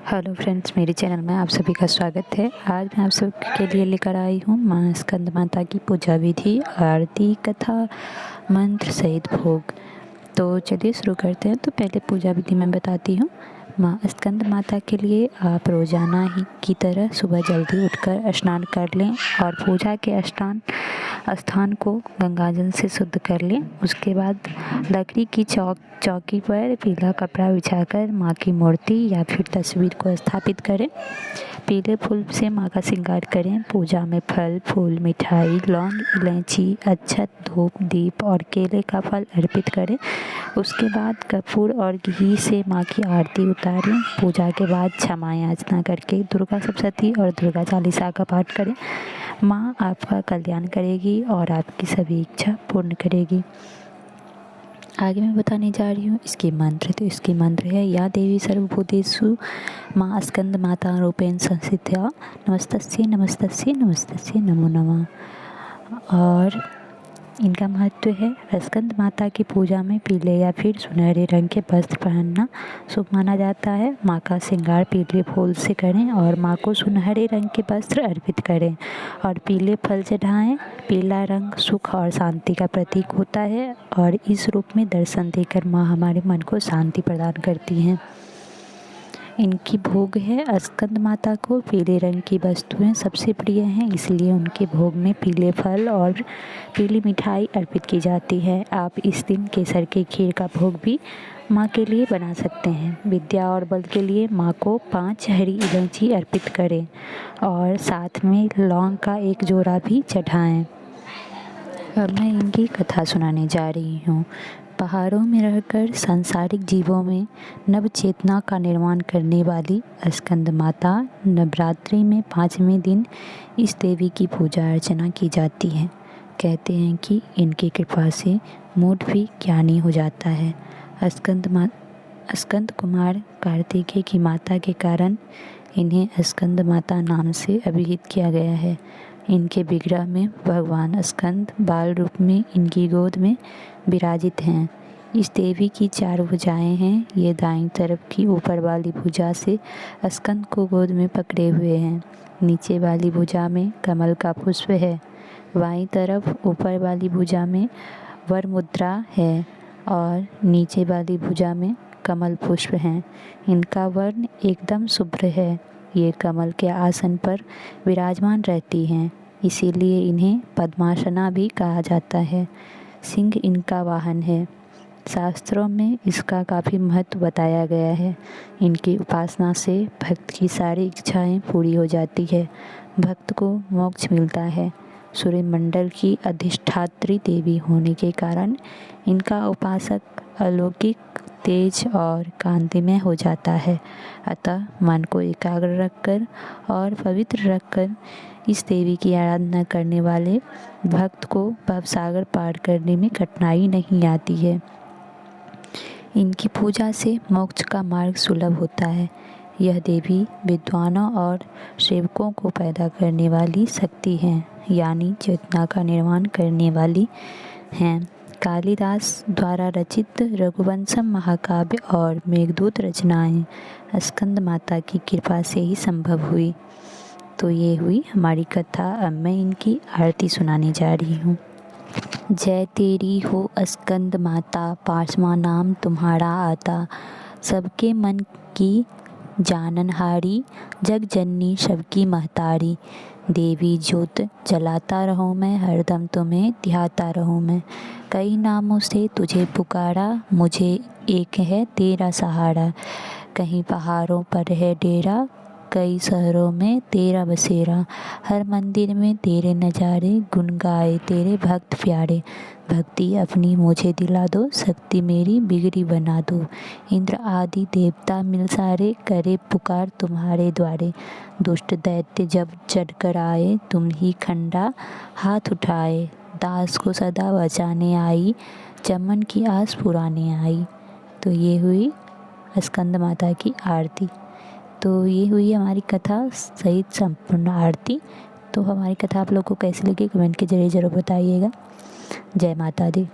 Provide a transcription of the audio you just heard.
Hello friends, मेरे channel में आप सभी का स्वागत है। आज मैं आप सबके लिए लेकर आई हूँ माँ स्कंद माता की पूजा विधि, आरती, कथा, मंत्र सहित भोग। तो चलिए शुरू करते हैं। तो पहले पूजा विधि मैं बताती हूँ। माँ स्कंद माता के लिए आप रोज़ाना ही की तरह सुबह जल्दी उठकर स्नान कर लें और पूजा के स्थान को गंगाजल से शुद्ध कर लें। उसके बाद लकड़ी की चौकी पर पीला कपड़ा बिछाकर माँ की मूर्ति या फिर तस्वीर को स्थापित करें। पीले फूल से माँ का श्रृंगार करें। पूजा में फल, फूल, मिठाई, लौंग, इलायची, अक्षत, धूप, दीप और केले का फल अर्पित करें। उसके बाद कपूर और घी से माँ की आरती उतारें। पूजा के बाद क्षमा याचना करके दुर्गा सप्तशती और दुर्गा चालीसा का पाठ करें। माँ आपका कल्याण करेगी और आपकी सभी इच्छा पूर्ण करेगी। आगे मैं बताने जा रही हूँ इसके मंत्र। तो इसके मंत्र है: या देवी सर्वभूतेषु माँ स्कंद माता रूपेण संस्थिता नमस्तस्यै नमस्तस्यै नमस्तस्यै नमो नमः। और इनका महत्व है, स्कंद माता की पूजा में पीले या फिर सुनहरे रंग के वस्त्र पहनना शुभ माना जाता है। माँ का श्रृंगार पीले फूल से करें और माँ को सुनहरे रंग के वस्त्र अर्पित करें और पीले फल चढ़ाएं। पीला रंग सुख और शांति का प्रतीक होता है और इस रूप में दर्शन देकर माँ हमारे मन को शांति प्रदान करती हैं। इनकी भोग है, स्कंद माता को पीले रंग की वस्तुएं सबसे प्रिय हैं, इसलिए उनके भोग में पीले फल और पीली मिठाई अर्पित की जाती है। आप इस दिन केसर के खीर का भोग भी माँ के लिए बना सकते हैं। विद्या और बल के लिए माँ को 5 हरी इलायची अर्पित करें और साथ में लौंग का एक जोड़ा भी चढ़ाएं। अब मैं इनकी कथा सुनाने जा रही हूँ। पहाड़ों में रहकर सांसारिक जीवों में नव चेतना का निर्माण करने वाली स्कंद माता नवरात्रि में 5वें दिन इस देवी की पूजा अर्चना की जाती है। कहते हैं कि इनकी कृपा से मूड भी ज्ञानी हो जाता है। स्कंद कुमार कार्तिकेय की माता के कारण इन्हें स्कंद माता नाम से अभिहित किया गया है। इनके विग्रह में भगवान स्कंद बाल रूप में इनकी गोद में विराजित हैं। इस देवी की 4 भुजाएं हैं। ये दाईं तरफ की ऊपर वाली भुजा से स्कंद को गोद में पकड़े हुए हैं। नीचे वाली भुजा में कमल का पुष्प है। बाईं तरफ ऊपर वाली भुजा में वर मुद्रा है और नीचे वाली भुजा में कमल पुष्प हैं। इनका वर्ण एकदम शुभ्र है। ये कमल के आसन पर विराजमान रहती हैं, इसीलिए इन्हें पद्मासना भी कहा जाता है। सिंह इनका वाहन है। शास्त्रों में इसका काफ़ी महत्व बताया गया है। इनकी उपासना से भक्त की सारी इच्छाएं पूरी हो जाती है। भक्त को मोक्ष मिलता है। सूर्यमंडल की अधिष्ठात्री देवी होने के कारण इनका उपासक अलौकिक, तेज और कांतिमय हो जाता है। अतः मन को एकाग्र रखकर और पवित्र रखकर इस देवी की आराधना करने वाले भक्त को भवसागर पार करने में कठिनाई नहीं आती है। इनकी पूजा से मोक्ष का मार्ग सुलभ होता है। यह देवी विद्वानों और सेवकों को पैदा करने वाली शक्ति है, यानी चेतना का निर्माण करने वाली हैं। कालिदास द्वारा रचित रघुवंशम महाकाव्य और मेघदूत रचनाएं स्कंद माता की कृपा से ही संभव हुई। तो ये हुई हमारी कथा। अब मैं इनकी आरती सुनाने जा रही हूँ। जय तेरी हो स्कंद माता, पांचवा नाम तुम्हारा आता। सबके मन की जाननहारी, जग जननी सबकी महतारी। देवी ज्योत जलाता रहूँ मैं, हरदम तुम्हें ध्याता रहूँ मैं। कई नामों से तुझे पुकारा, मुझे एक है तेरा सहारा। कहीं पहाड़ों पर है डेरा, कई शहरों में तेरा बसेरा। हर मंदिर में तेरे नज़ारे, गुन गाए तेरे भक्त प्यारे। भक्ति अपनी मुझे दिला दो, शक्ति मेरी बिगड़ी बना दो। इंद्र आदि देवता मिल सारे, करे पुकार तुम्हारे द्वारे। दुष्ट दैत्य जब चढ़ कर आए, तुम ही खंडा हाथ उठाए। दास को सदा बचाने आई, चमन की आस पुराने आई। तो ये हुई स्कंद माता की आरती। तो ये हुई हमारी कथा सहित संपूर्ण आरती। तो हमारी कथा आप लोग को कैसी लगी कमेंट के जरिए ज़रूर बताइएगा। जय माता दी।